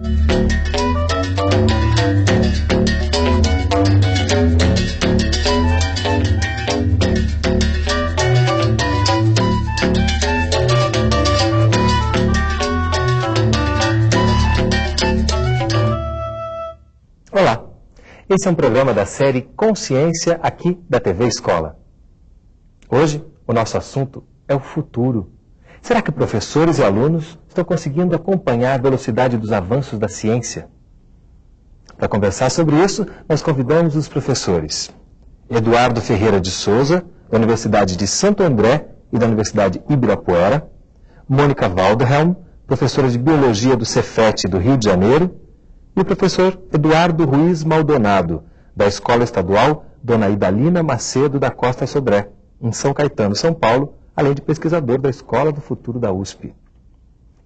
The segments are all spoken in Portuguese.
Olá, esse é um programa da série Consciência aqui da TV Escola. Hoje, o nosso assunto é o futuro. Será que professores e alunos estão conseguindo acompanhar a velocidade dos avanços da ciência? Para conversar sobre isso, nós convidamos os professores Eduardo Ferreira de Souza, da Universidade de Santo André e da Universidade Ibirapuera, Mônica Walderhelm, professora de Biologia do Cefet do Rio de Janeiro, e o professor Eduardo Ruiz Maldonado, da Escola Estadual Dona Idalina Macedo da Costa Sobré, em São Caetano, São Paulo, além de pesquisador da Escola do Futuro da USP.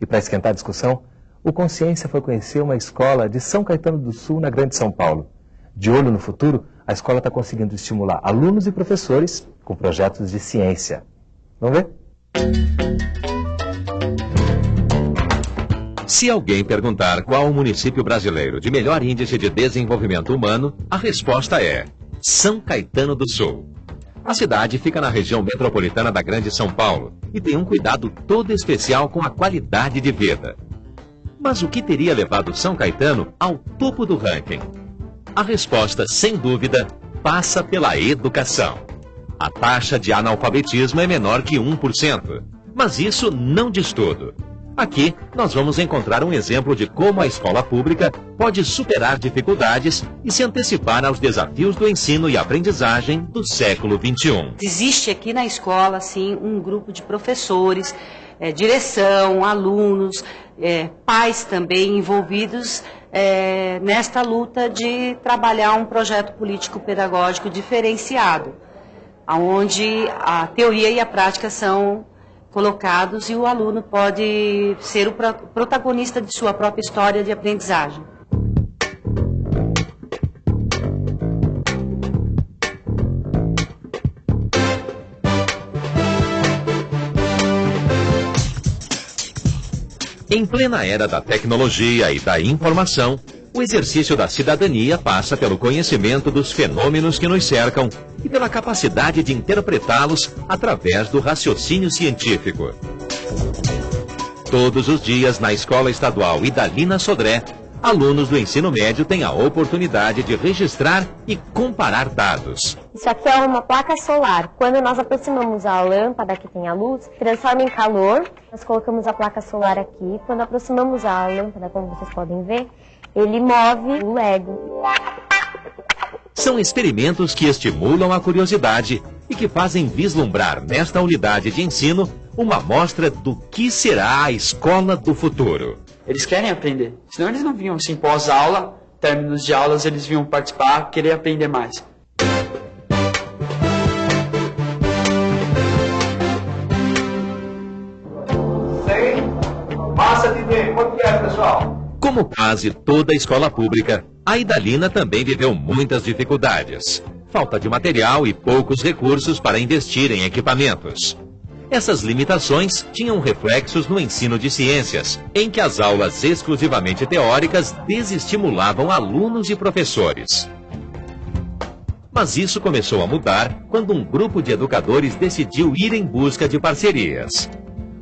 E para esquentar a discussão, o Consciência foi conhecer uma escola de São Caetano do Sul, na Grande São Paulo. De olho no futuro, a escola está conseguindo estimular alunos e professores com projetos de ciência. Vamos ver? Se alguém perguntar qual o município brasileiro de melhor índice de desenvolvimento humano, a resposta é São Caetano do Sul. A cidade fica na região metropolitana da Grande São Paulo e tem um cuidado todo especial com a qualidade de vida. Mas o que teria levado São Caetano ao topo do ranking? A resposta, sem dúvida, passa pela educação. A taxa de analfabetismo é menor que 1%, mas isso não diz tudo. Aqui, nós vamos encontrar um exemplo de como a escola pública pode superar dificuldades e se antecipar aos desafios do ensino e aprendizagem do século XXI. Existe aqui na escola, sim, um grupo de professores, direção, alunos, pais também envolvidos nesta luta de trabalhar um projeto político-pedagógico diferenciado, onde a teoria e a prática são colocados e o aluno pode ser o protagonista de sua própria história de aprendizagem. Em plena era da tecnologia e da informação, o exercício da cidadania passa pelo conhecimento dos fenômenos que nos cercam e pela capacidade de interpretá-los através do raciocínio científico. Todos os dias, na Escola Estadual Idalina Sodré, alunos do ensino médio têm a oportunidade de registrar e comparar dados. Isso aqui é uma placa solar. Quando nós aproximamos a lâmpada que tem a luz, transforma em calor. Nós colocamos a placa solar aqui. Quando aproximamos a lâmpada, como vocês podem ver, ele move o Lego. São experimentos que estimulam a curiosidade e que fazem vislumbrar nesta unidade de ensino uma amostra do que será a escola do futuro. Eles querem aprender, senão eles não vinham assim pós-aula, términos de aulas, eles vinham participar, querer aprender mais. Massa de D, quanto que é, pessoal? Como quase toda escola pública, a Idalina também viveu muitas dificuldades. Falta de material e poucos recursos para investir em equipamentos. Essas limitações tinham reflexos no ensino de ciências, em que as aulas exclusivamente teóricas desestimulavam alunos e professores. Mas isso começou a mudar quando um grupo de educadores decidiu ir em busca de parcerias.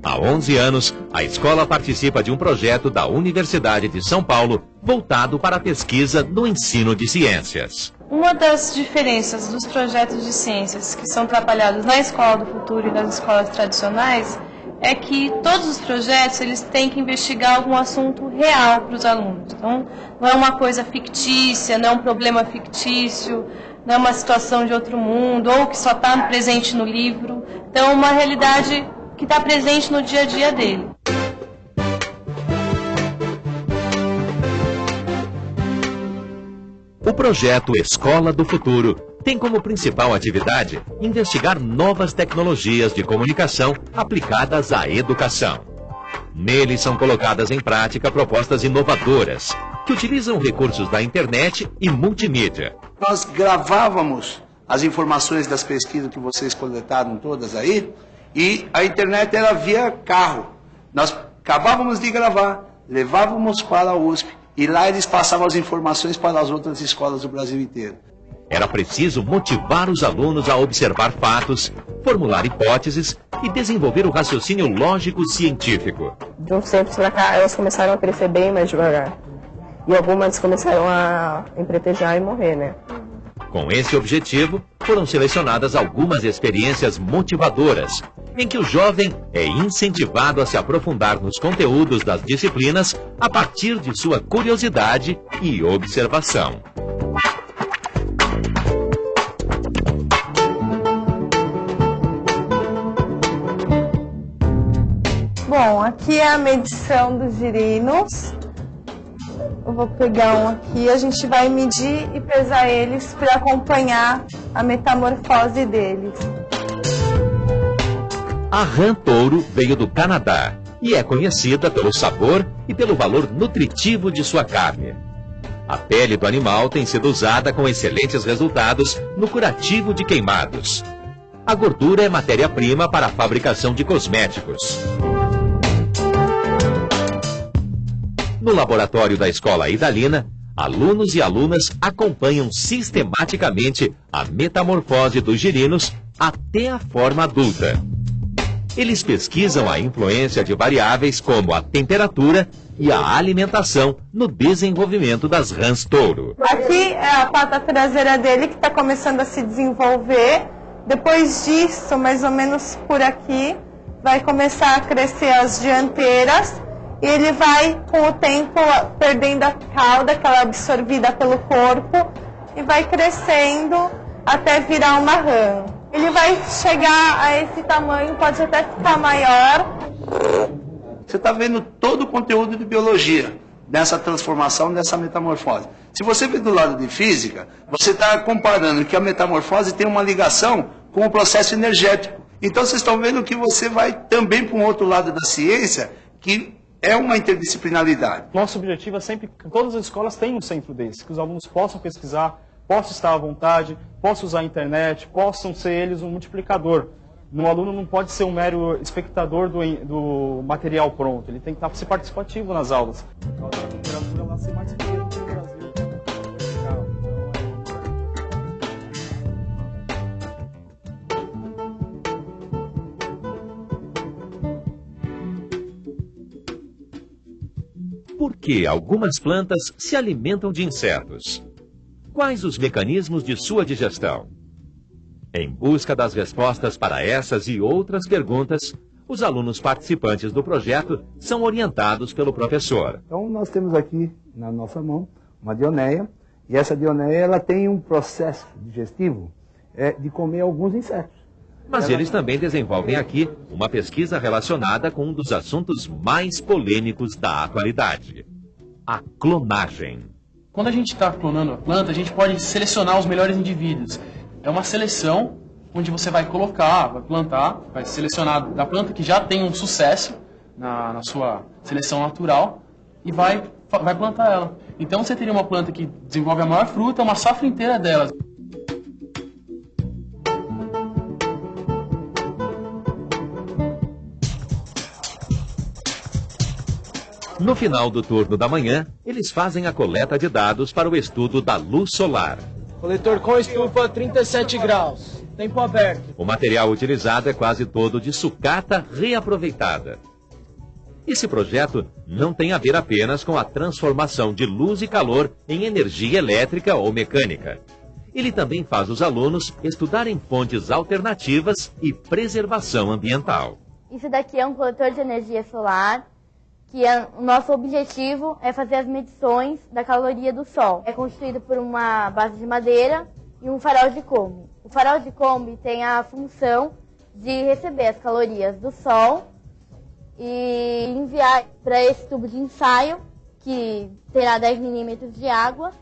Há 11 anos, a escola participa de um projeto da Universidade de São Paulo voltado para a pesquisa no ensino de ciências. Uma das diferenças dos projetos de ciências que são trabalhados na Escola do Futuro e nas escolas tradicionais é que todos os projetos eles têm que investigar algum assunto real para os alunos. Então, não é uma coisa fictícia, não é um problema fictício, não é uma situação de outro mundo, ou que só está presente no livro. Então, é uma realidade que está presente no dia a dia dele. O projeto Escola do Futuro tem como principal atividade investigar novas tecnologias de comunicação aplicadas à educação. Nele são colocadas em prática propostas inovadoras, que utilizam recursos da internet e multimídia. Nós gravávamos as informações das pesquisas que vocês coletaram todas aí, e a internet era via carro. Nós acabávamos de gravar, levávamos para a USP e lá eles passavam as informações para as outras escolas do Brasil inteiro. Era preciso motivar os alunos a observar fatos, formular hipóteses e desenvolver o raciocínio lógico-científico. De uns tempos para cá, elas começaram a crescer bem mais devagar. E algumas começaram a empretejar e morrer, né? Com esse objetivo, foram selecionadas algumas experiências motivadoras, em que o jovem é incentivado a se aprofundar nos conteúdos das disciplinas a partir de sua curiosidade e observação. Bom, aqui é a medição dos girinos. Eu vou pegar um aqui, a gente vai medir e pesar eles para acompanhar a metamorfose deles. A rã touro veio do Canadá e é conhecida pelo sabor e pelo valor nutritivo de sua carne. A pele do animal tem sido usada com excelentes resultados no curativo de queimados. A gordura é matéria-prima para a fabricação de cosméticos. No laboratório da Escola Idalina, alunos e alunas acompanham sistematicamente a metamorfose dos girinos até a forma adulta. Eles pesquisam a influência de variáveis como a temperatura e a alimentação no desenvolvimento das rãs touro. Aqui é a pata traseira dele que está começando a se desenvolver. Depois disso, mais ou menos por aqui, vai começar a crescer as dianteiras. E ele vai, com o tempo, perdendo a cauda, que ela é absorvida pelo corpo, e vai crescendo até virar uma rã. Ele vai chegar a esse tamanho, pode até ficar maior. Você está vendo todo o conteúdo de biologia nessa transformação, nessa metamorfose. Se você vê do lado de física, você está comparando que a metamorfose tem uma ligação com o processo energético. Então vocês estão vendo que você vai também para um outro lado da ciência, que é uma interdisciplinaridade. Nosso objetivo é sempre que todas as escolas tenham um centro desse, que os alunos possam pesquisar, possam estar à vontade, possam usar a internet, possam ser eles um multiplicador. Um aluno não pode ser um mero espectador do material pronto, ele tem que ser participativo nas aulas. A literatura ela ser mais feia do que o Brasil. Por que algumas plantas se alimentam de insetos? Quais os mecanismos de sua digestão? Em busca das respostas para essas e outras perguntas, os alunos participantes do projeto são orientados pelo professor. Então nós temos aqui na nossa mão uma dionéia, e essa dionéia ela tem um processo digestivo de comer alguns insetos. Mas eles também desenvolvem aqui uma pesquisa relacionada com um dos assuntos mais polêmicos da atualidade: a clonagem. Quando a gente está clonando a planta, a gente pode selecionar os melhores indivíduos. É uma seleção onde você vai colocar, vai plantar, vai selecionar da planta que já tem um sucesso na sua seleção natural e vai plantar ela. Então você teria uma planta que desenvolve a maior fruta, uma safra inteira delas. No final do turno da manhã, eles fazem a coleta de dados para o estudo da luz solar. Coletor com estufa 37 graus, tempo aberto. O material utilizado é quase todo de sucata reaproveitada. Esse projeto não tem a ver apenas com a transformação de luz e calor em energia elétrica ou mecânica. Ele também faz os alunos estudarem fontes alternativas e preservação ambiental. Isso daqui é um coletor de energia solar, que o nosso objetivo é fazer as medições da caloria do Sol. É constituído por uma base de madeira e um farol de Kombi. O farol de Kombi tem a função de receber as calorias do Sol e enviar para esse tubo de ensaio, que terá 10 milímetros de água,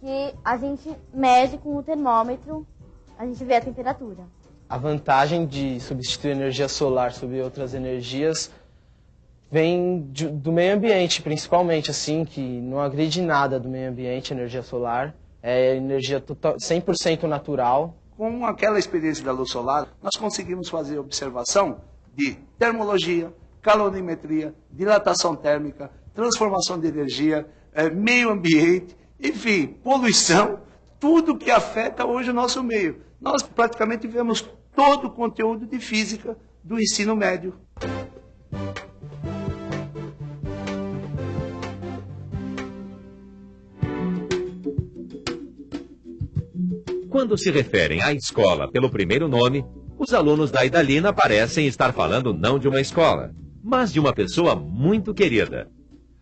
que a gente mede com o termômetro, a gente vê a temperatura. A vantagem de substituir energia solar sobre outras energias vem do meio ambiente, principalmente, assim, que não agride nada do meio ambiente, energia solar. É energia 100% natural. Com aquela experiência da luz solar, nós conseguimos fazer observação de termologia, calorimetria, dilatação térmica, transformação de energia, meio ambiente, enfim, poluição, tudo que afeta hoje o nosso meio. Nós praticamente vemos todo o conteúdo de física do ensino médio. Quando se referem à escola pelo primeiro nome, os alunos da Idalina parecem estar falando não de uma escola, mas de uma pessoa muito querida.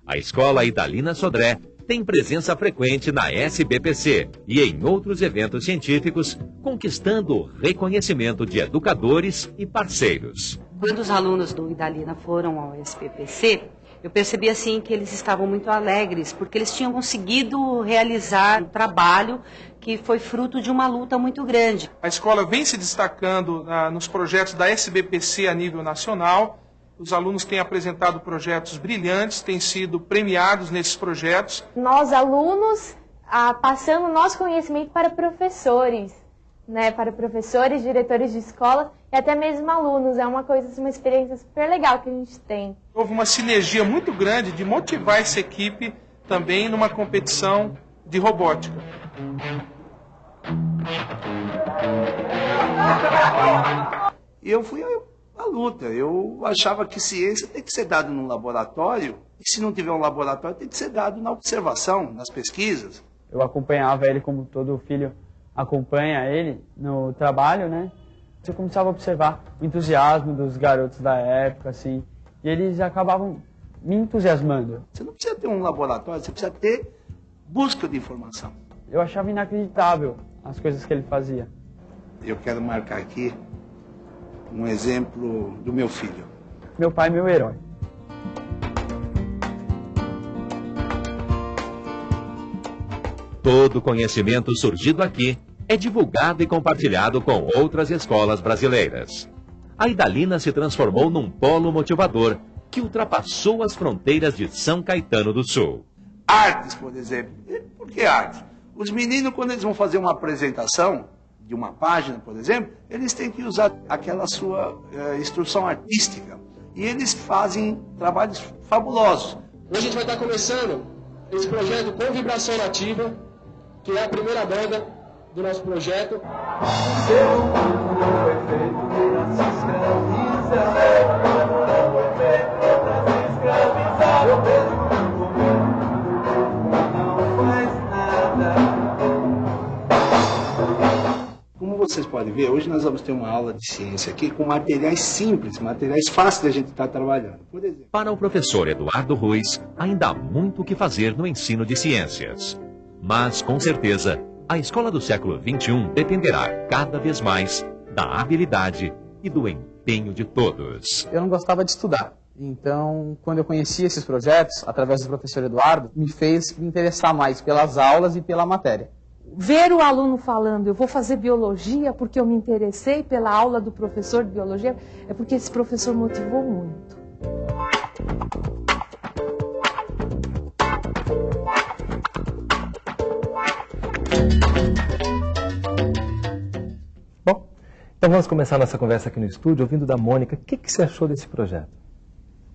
A escola Idalina Sodré tem presença frequente na SBPC e em outros eventos científicos, conquistando o reconhecimento de educadores e parceiros. Quando os alunos do Idalina foram ao SBPC, eu percebi assim que eles estavam muito alegres, porque eles tinham conseguido realizar um trabalho que foi fruto de uma luta muito grande. A escola vem se destacando nos projetos da SBPC a nível nacional. Os alunos têm apresentado projetos brilhantes, têm sido premiados nesses projetos. Nós, alunos, passando o nosso conhecimento para professores, né? Para professores, diretores de escola e até mesmo alunos. É uma coisa, uma experiência super legal que a gente tem. Houve uma sinergia muito grande de motivar essa equipe também numa competição de robótica. E eu fui à luta. Eu achava que ciência tem que ser dada num laboratório, e se não tiver um laboratório, tem que ser dado na observação, nas pesquisas. Eu acompanhava ele como todo filho acompanha ele no trabalho, né? Eu começava a observar o entusiasmo dos garotos da época, assim, e eles acabavam me entusiasmando. Você não precisa ter um laboratório, você precisa ter busca de informação. Eu achava inacreditável as coisas que ele fazia. Eu quero marcar aqui um exemplo do meu filho. Meu pai é meu herói. Todo conhecimento surgido aqui é divulgado e compartilhado com outras escolas brasileiras. A Idalina se transformou num polo motivador que ultrapassou as fronteiras de São Caetano do Sul. Artes, por exemplo. Por que artes? Os meninos, quando eles vão fazer uma apresentação de uma página, por exemplo, eles têm que usar aquela sua instrução artística. E eles fazem trabalhos fabulosos. Hoje a gente vai estar começando esse projeto com vibração nativa, que é a primeira banda do nosso projeto. Como vocês podem ver, hoje nós vamos ter uma aula de ciência aqui com materiais simples, materiais fáceis da gente estar trabalhando. Por exemplo, para o professor Eduardo Ruiz, ainda há muito o que fazer no ensino de ciências. Mas, com certeza, a escola do século XXI dependerá cada vez mais da habilidade e do empenho de todos. Eu não gostava de estudar. Então, quando eu conheci esses projetos, através do professor Eduardo, me fez me interessar mais pelas aulas e pela matéria. Ver o aluno falando, eu vou fazer biologia porque eu me interessei pela aula do professor de biologia, é porque esse professor motivou muito. Bom, então vamos começar nossa conversa aqui no estúdio, ouvindo da Mônica. O que você achou desse projeto?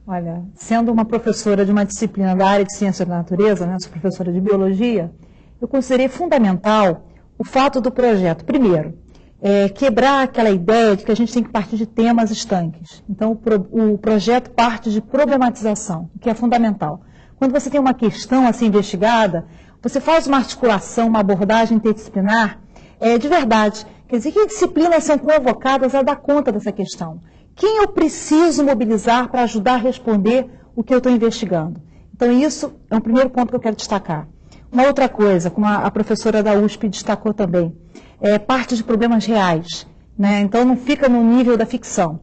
Olha, sendo uma professora de uma disciplina da área de ciência da natureza, né, sou professora de biologia, eu considerei fundamental o fato do projeto, primeiro, quebrar aquela ideia de que a gente tem que partir de temas estanques. Então, o projeto parte de problematização, que é fundamental. Quando você tem uma questão assim investigada, você faz uma articulação, uma abordagem interdisciplinar de verdade. Quer dizer, que disciplinas são convocadas a dar conta dessa questão? Quem eu preciso mobilizar para ajudar a responder o que eu estou investigando? Então, isso é um primeiro ponto que eu quero destacar. Uma outra coisa, como a professora da USP destacou também, parte de problemas reais, né? Então não fica no nível da ficção.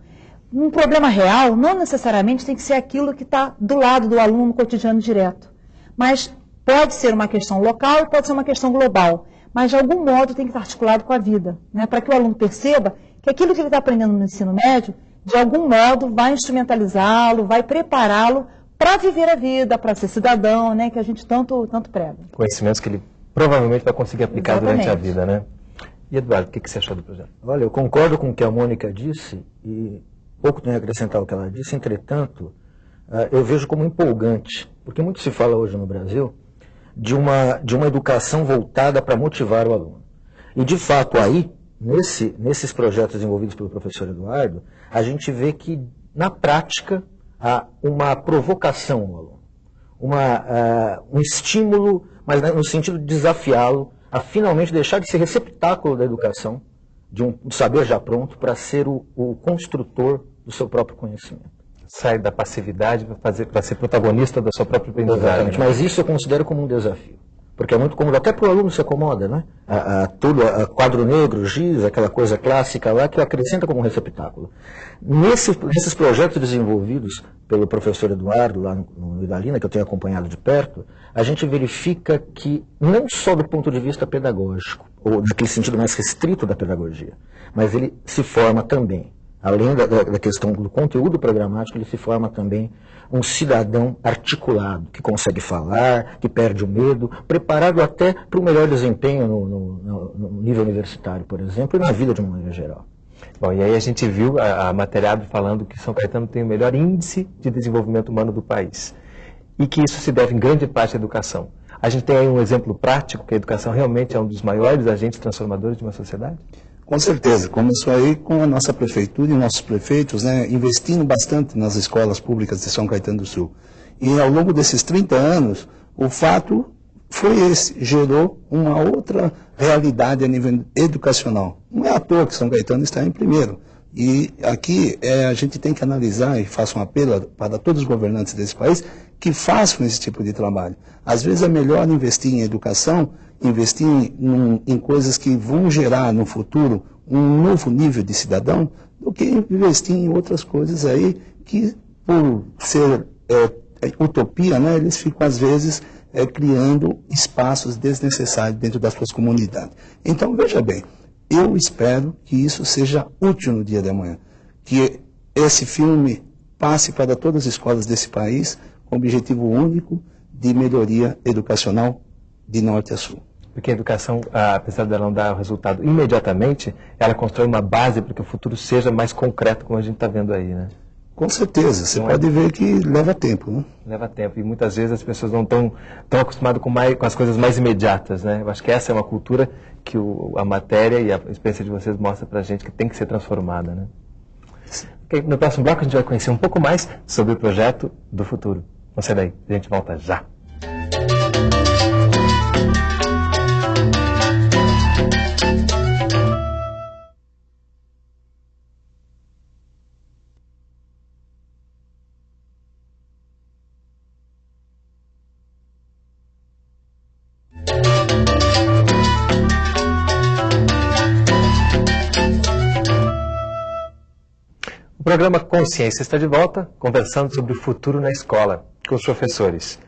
Um problema real não necessariamente tem que ser aquilo que está do lado do aluno no cotidiano direto, mas pode ser uma questão local e pode ser uma questão global, mas de algum modo tem que estar articulado com a vida, né? Para que o aluno perceba que aquilo que ele está aprendendo no ensino médio, de algum modo vai instrumentalizá-lo, vai prepará-lo para viver a vida, para ser cidadão, né, que a gente tanto prega. Conhecimentos que ele provavelmente vai conseguir aplicar Exatamente. durante a vida, né? E Eduardo, o que você achou do projeto? Olha, eu concordo com o que a Mônica disse e pouco tenho a acrescentar o que ela disse, entretanto, eu vejo como empolgante Porque muito se fala hoje no Brasil de uma educação voltada para motivar o aluno. E, de fato, aí, nesses projetos desenvolvidos pelo professor Eduardo, a gente vê que, na prática, há uma provocação ao aluno, um estímulo, mas no sentido de desafiá-lo a finalmente deixar de ser receptáculo da educação, de um saber já pronto, para ser o construtor do seu próprio conhecimento. Sai da passividade para ser protagonista da sua própria aprendizagem. Exatamente, mas isso eu considero como um desafio. Porque é muito cômodo, até para o aluno se acomoda, né? Quadro negro, giz, aquela coisa clássica lá que acrescenta como um receptáculo. Nesses projetos desenvolvidos pelo professor Eduardo, lá no Idalina, que eu tenho acompanhado de perto, a gente verifica que, não só do ponto de vista pedagógico, ou naquele sentido mais restrito da pedagogia, mas ele se forma também, além da questão do conteúdo programático, ele se forma também um cidadão articulado, que consegue falar, que perde o medo, preparado até para o melhor desempenho no nível universitário, por exemplo, e na vida de uma maneira geral. Bom, e aí a gente viu a Materiab falando que São Caetano tem o melhor índice de desenvolvimento humano do país. E que isso se deve em grande parte à educação. A gente tem aí um exemplo prático que a educação realmente é um dos maiores agentes transformadores de uma sociedade? Com certeza. Começou aí com a nossa prefeitura e nossos prefeitos, né, investindo bastante nas escolas públicas de São Caetano do Sul. E ao longo desses 30 anos, o fato foi esse, gerou uma outra realidade a nível educacional. Não é à toa que São Caetano está em primeiro. E aqui a gente tem que analisar, e faço um apelo para todos os governantes desse país, que façam esse tipo de trabalho. Às vezes é melhor investir em educação, investir em coisas que vão gerar no futuro um novo nível de cidadão, do que investir em outras coisas aí que, por ser utopia, né, eles ficam às vezes criando espaços desnecessários dentro das suas comunidades. Então, veja bem, eu espero que isso seja útil no dia de amanhã, que esse filme passe para todas as escolas desse país com o objetivo único de melhoria educacional de norte a sul. Porque a educação, apesar dela não dar o resultado imediatamente, ela constrói uma base para que o futuro seja mais concreto, como a gente está vendo aí, né? Com certeza, você pode ver que leva tempo, né? Leva tempo, e muitas vezes as pessoas não estão tão acostumadas com as coisas mais imediatas, né? Eu acho que essa é uma cultura que a matéria e a experiência de vocês mostra para a gente que tem que ser transformada, né? Okay, no próximo bloco a gente vai conhecer um pouco mais sobre o projeto do futuro. Não sai daí, a gente volta já. O programa Consciência está de volta, conversando sobre o futuro na escola, com os professores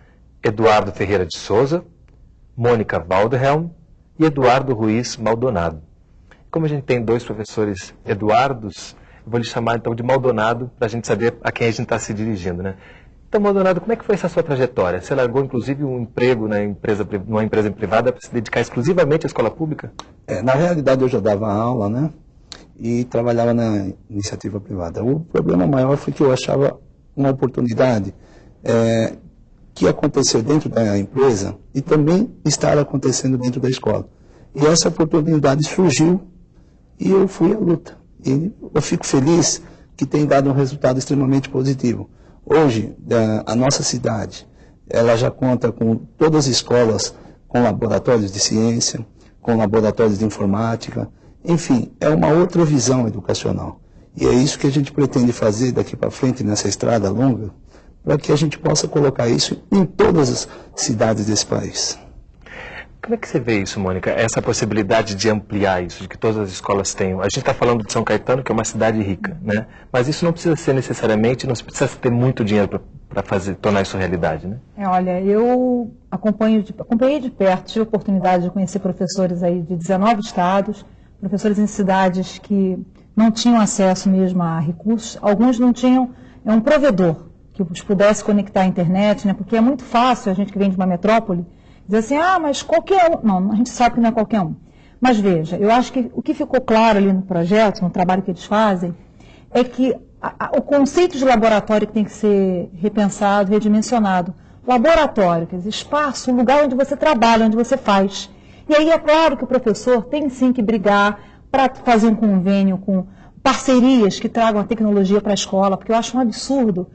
Eduardo Ferreira de Souza, Mônica Walderhelm e Eduardo Ruiz Maldonado. Como a gente tem dois professores Eduardos, eu vou lhe chamar então de Maldonado, para a gente saber a quem a gente está se dirigindo, né? Então, Maldonado, como é que foi essa sua trajetória? Você largou, inclusive, um emprego numa empresa privada para se dedicar exclusivamente à escola pública? Na realidade, eu já dava aula, né? E trabalhava na iniciativa privada. O problema maior foi que eu achava uma oportunidade que aconteceu dentro da empresa e também estar acontecendo dentro da escola. E essa oportunidade surgiu e eu fui à luta. E eu fico feliz que tem dado um resultado extremamente positivo. Hoje, a nossa cidade, ela já conta com todas as escolas com laboratórios de ciência, com laboratórios de informática. Enfim, é uma outra visão educacional. E é isso que a gente pretende fazer daqui para frente nessa estrada longa, para que a gente possa colocar isso em todas as cidades desse país. Como é que você vê isso, Mônica? Essa possibilidade de ampliar isso, de que todas as escolas tenham. A gente está falando de São Caetano, que é uma cidade rica, né? Mas isso não precisa ser necessariamente, não precisa ter muito dinheiro para tornar isso realidade, né? Olha, eu acompanhei de perto, tive a oportunidade de conhecer professores aí de 19 estados, professores em cidades que não tinham acesso mesmo a recursos, alguns não tinham um provedor que os pudesse conectar à internet, né? Porque é muito fácil a gente que vem de uma metrópole dizer assim, mas qualquer um. Não, a gente sabe que não é qualquer um. Mas veja, eu acho que o que ficou claro ali no projeto, no trabalho que eles fazem, é que o conceito de laboratório que tem que ser repensado, redimensionado, laboratório, quer dizer, espaço, um lugar onde você trabalha, onde você faz. E aí é claro que o professor tem sim que brigar para fazer um convênio com parcerias que tragam a tecnologia para a escola, porque eu acho um absurdo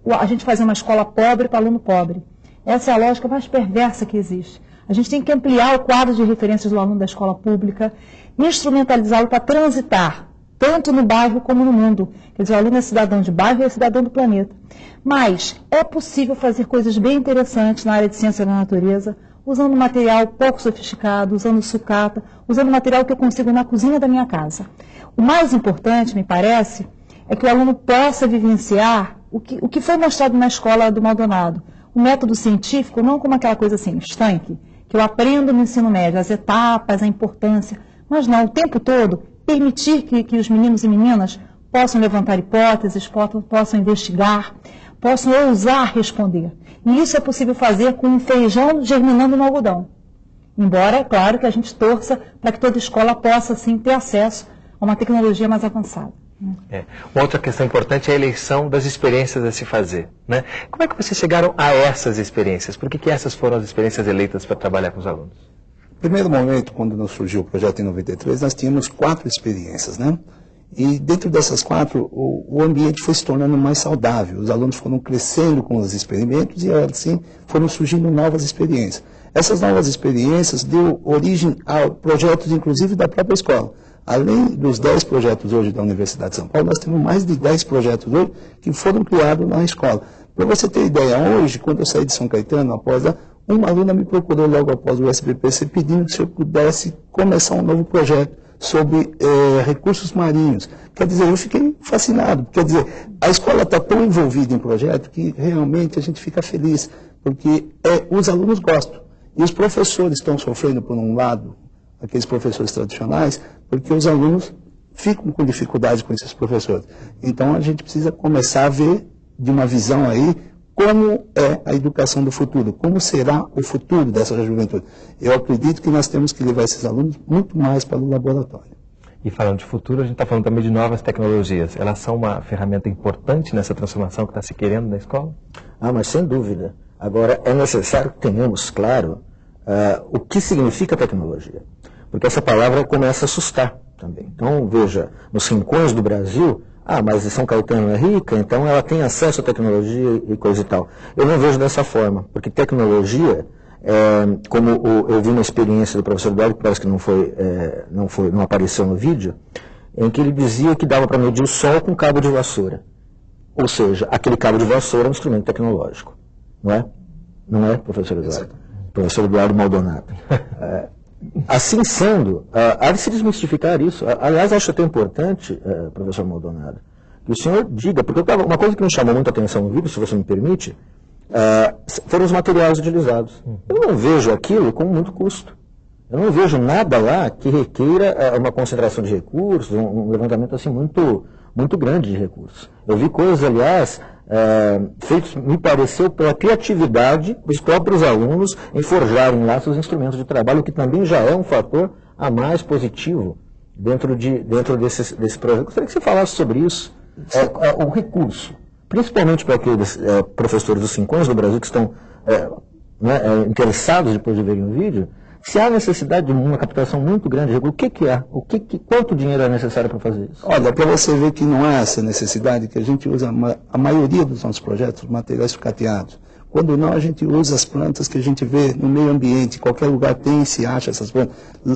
a gente fazer uma escola pobre para aluno pobre. Essa é a lógica mais perversa que existe. A gente tem que ampliar o quadro de referências do aluno da escola pública, instrumentalizá-lo para transitar, tanto no bairro como no mundo. Quer dizer, o aluno é cidadão de bairro e é cidadão do planeta. Mas é possível fazer coisas bem interessantes na área de ciência da natureza, usando material pouco sofisticado, usando sucata, usando material que eu consigo na cozinha da minha casa. O mais importante, me parece, é que o aluno possa vivenciar o que foi mostrado na escola do Maldonado. O método científico, não como aquela coisa assim, estanque, que eu aprendo no ensino médio, as etapas, a importância, mas não, o tempo todo, permitir que os meninos e meninas possam levantar hipóteses, possam investigar, possam ousar responder. E isso é possível fazer com um feijão germinando no algodão. Embora, é claro, que a gente torça para que toda escola possa, sim, ter acesso a uma tecnologia mais avançada. Uma outra questão importante é a eleição das experiências a se fazer, né? Como é que vocês chegaram a essas experiências? Por que essas foram as experiências eleitas para trabalhar com os alunos? No primeiro momento, quando nos surgiu o projeto em 93, nós tínhamos 4 experiências, né? E dentro dessas 4, o ambiente foi se tornando mais saudável. Os alunos foram crescendo com os experimentos e, assim, foram surgindo novas experiências. Essas novas experiências deu origem a projetos, inclusive, da própria escola. Além dos 10 projetos hoje da Universidade de São Paulo, nós temos mais de 10 projetos hoje que foram criados na escola. Para você ter ideia, hoje, quando eu saí de São Caetano, uma aluna me procurou logo após o SBPC pedindo se eu pudesse começar um novo projeto sobre recursos marinhos. Quer dizer, eu fiquei fascinado. Quer dizer, a escola está tão envolvida em projeto que realmente a gente fica feliz, porque os alunos gostam. E os professores estão sofrendo, por um lado, aqueles professores tradicionais, porque os alunos ficam com dificuldade com esses professores. Então, a gente precisa começar a ver, de uma visão aí, como é a educação do futuro, como será o futuro dessa juventude. Eu acredito que nós temos que levar esses alunos muito mais para o laboratório. E falando de futuro, a gente está falando também de novas tecnologias. Elas são uma ferramenta importante nessa transformação que está se querendo na escola? Mas sem dúvida. Agora, é necessário que tenhamos claro o que significa tecnologia. Porque essa palavra começa a assustar também. Então, veja, nos rincões do Brasil, mas São Caetano é rica, então ela tem acesso à tecnologia e coisa e tal. Eu não vejo dessa forma, porque tecnologia, como eu vi na experiência do professor Eduardo, que parece que não apareceu no vídeo, em que ele dizia que dava para medir o sol com cabo de vassoura. Ou seja, aquele cabo de vassoura é um instrumento tecnológico. Não é? Não é, professor Eduardo? Professor Eduardo Maldonado. Assim sendo, há de se desmistificar isso. Aliás, acho até importante, professor Maldonado, que o senhor diga, porque uma coisa que me chamou muita atenção no vídeo, se você me permite, foram os materiais utilizados. Eu não vejo aquilo com muito custo. Eu não vejo nada lá que requeira uma concentração de recursos, um levantamento assim muito grande de recursos. Eu vi coisas, aliás, feitos, me pareceu, pela criatividade dos próprios alunos em forjarem lá seus instrumentos de trabalho, que também já é um fator a mais positivo dentro desse projeto. Gostaria que você falasse sobre isso, o recurso, principalmente para aqueles professores dos rincões do Brasil que estão interessados depois de verem o vídeo, se há necessidade de uma captação muito grande de recursos, o que é? Quanto dinheiro é necessário para fazer isso? Olha, para você ver que não há essa necessidade, que a gente usa, a maioria dos nossos projetos, materiais sucateados. Quando não, a gente usa as plantas que a gente vê no meio ambiente, qualquer lugar tem e se acha essas plantas,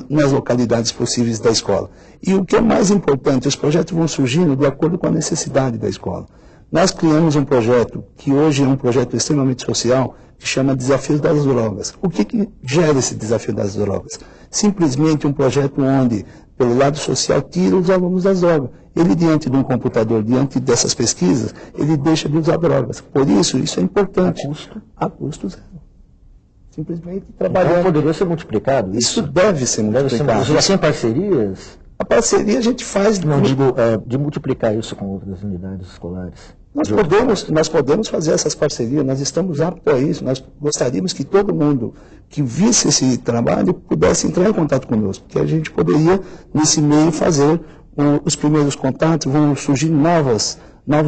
nas localidades possíveis da escola. E o que é mais importante, os projetos vão surgindo de acordo com a necessidade da escola. Nós criamos um projeto, que hoje é um projeto extremamente social, que chama Desafios das Drogas. O que gera esse desafio das drogas? Simplesmente um projeto onde, pelo lado social, tira os alunos das drogas. Ele, diante de um computador, diante dessas pesquisas, ele deixa de usar drogas. Por isso é importante. A custo zero. Simplesmente trabalhando. Então poderia ser multiplicado? Isso deve ser multiplicado. Já tem parcerias? A parceria a gente faz... Não, digo de multiplicar isso com outras unidades escolares. Nós podemos fazer essas parcerias, nós estamos aptos a isso, nós gostaríamos que todo mundo que visse esse trabalho pudesse entrar em contato conosco, porque a gente poderia, nesse meio, fazer os primeiros contatos, vão surgir novos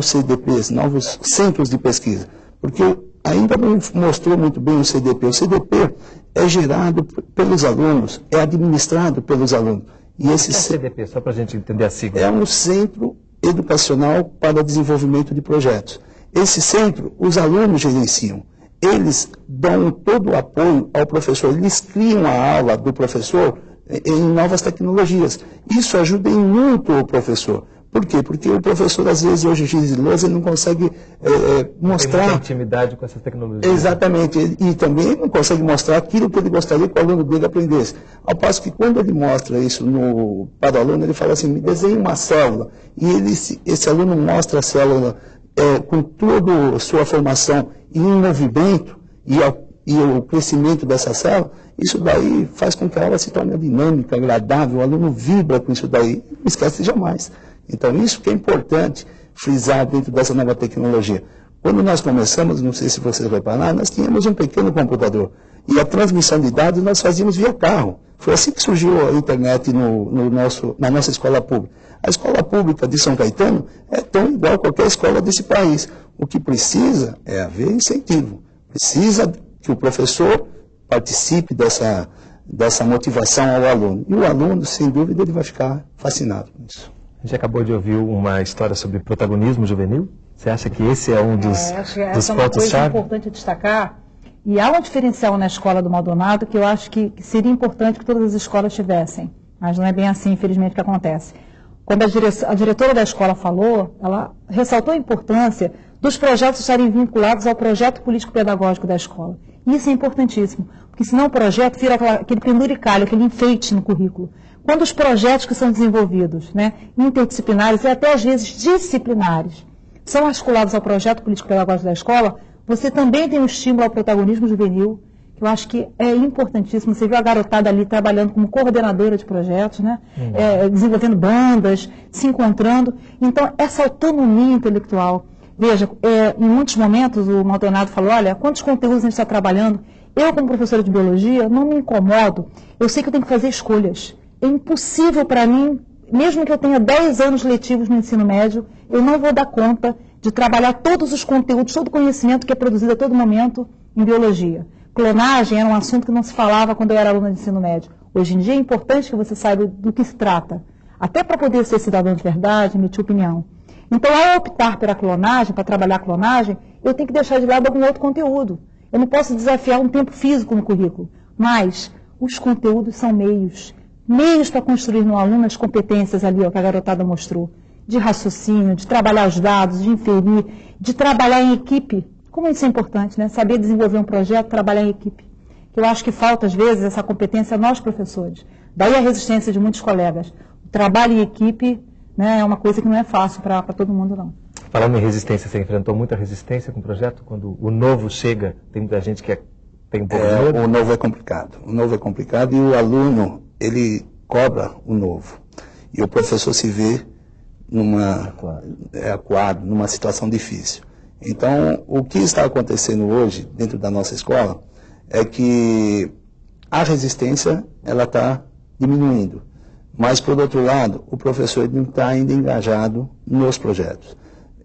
CDPs, novos centros de pesquisa, porque ainda não mostrou muito bem o CDP. O CDP é gerado pelos alunos, é administrado pelos alunos. E esse CDP, só para a gente entender a sigla. É um Centro Educacional para Desenvolvimento de Projetos. Esse centro, os alunos gerenciam. Eles dão todo o apoio ao professor, eles criam a aula do professor em novas tecnologias. Isso ajuda muito o professor. Por quê? Porque o professor, às vezes, hoje, giz de lousa, ele não consegue mostrar... Tem muita intimidade com essas tecnologias. Exatamente. E também não consegue mostrar aquilo que ele gostaria que o aluno dele aprendesse. Ao passo que, quando ele mostra isso para o aluno, ele fala assim, me desenhe uma célula. E esse aluno mostra a célula com toda a sua formação em movimento e o crescimento dessa célula. Isso daí faz com que a aula se torne dinâmica, agradável, o aluno vibra com isso daí. Não esquece jamais. Então, isso que é importante frisar dentro dessa nova tecnologia. Quando nós começamos, não sei se vocês repararam, nós tínhamos um pequeno computador. E a transmissão de dados nós fazíamos via carro. Foi assim que surgiu a internet na nossa escola pública. A escola pública de São Caetano é tão igual a qualquer escola desse país. O que precisa é haver incentivo. Precisa que o professor participe dessa motivação ao aluno. E o aluno, sem dúvida, ele vai ficar fascinado com isso. A gente acabou de ouvir uma história sobre protagonismo juvenil. Você acha que esse é um dos essa é uma coisa pontos-chave? Importante destacar. E há um diferencial na escola do Maldonado que eu acho que seria importante que todas as escolas tivessem. Mas não é bem assim, infelizmente, que acontece. Quando a diretora da escola falou, ela ressaltou a importância dos projetos estarem vinculados ao projeto político-pedagógico da escola. E isso é importantíssimo, porque senão o projeto vira aquele penduricalho, aquele enfeite no currículo. Quando os projetos que são desenvolvidos, interdisciplinares e até às vezes disciplinares, são articulados ao projeto político-pedagógico da escola, você também tem um estímulo ao protagonismo juvenil, que eu acho que é importantíssimo. Você viu a garotada ali trabalhando como coordenadora de projetos, desenvolvendo bandas, se encontrando. Então, essa autonomia intelectual. Veja, em muitos momentos o Maldonado falou, olha, quantos conteúdos a gente está trabalhando? Eu, como professora de biologia, não me incomodo. Eu sei que eu tenho que fazer escolhas. É impossível para mim, mesmo que eu tenha 10 anos letivos no ensino médio, eu não vou dar conta de trabalhar todos os conteúdos, todo o conhecimento que é produzido a todo momento em biologia. Clonagem era um assunto que não se falava quando eu era aluna de ensino médio. Hoje em dia é importante que você saiba do que se trata, até para poder ser cidadão de verdade, emitir opinião. Então, ao optar pela clonagem, para trabalhar a clonagem, eu tenho que deixar de lado algum outro conteúdo. Eu não posso desafiar um tempo físico no currículo, mas os conteúdos são meios para construir no aluno as competências ali, que a garotada mostrou, de raciocínio, de trabalhar os dados, de inferir, de trabalhar em equipe. Como isso é importante, Saber desenvolver um projeto, trabalhar em equipe. Eu acho que falta, às vezes, essa competência a nós, professores. Daí a resistência de muitos colegas. O trabalho em equipe é uma coisa que não é fácil para todo mundo, não. Falando em resistência, você enfrentou muita resistência com o projeto? Quando o novo chega, tem muita gente que tem um pouco de medo? O novo é complicado. O novo é complicado e o aluno, ele cobra o novo. E o professor se vê acuado, numa situação difícil. Então, o que está acontecendo hoje dentro da nossa escola é que a resistência ela está diminuindo. Mas, por outro lado, o professor não está ainda engajado nos projetos.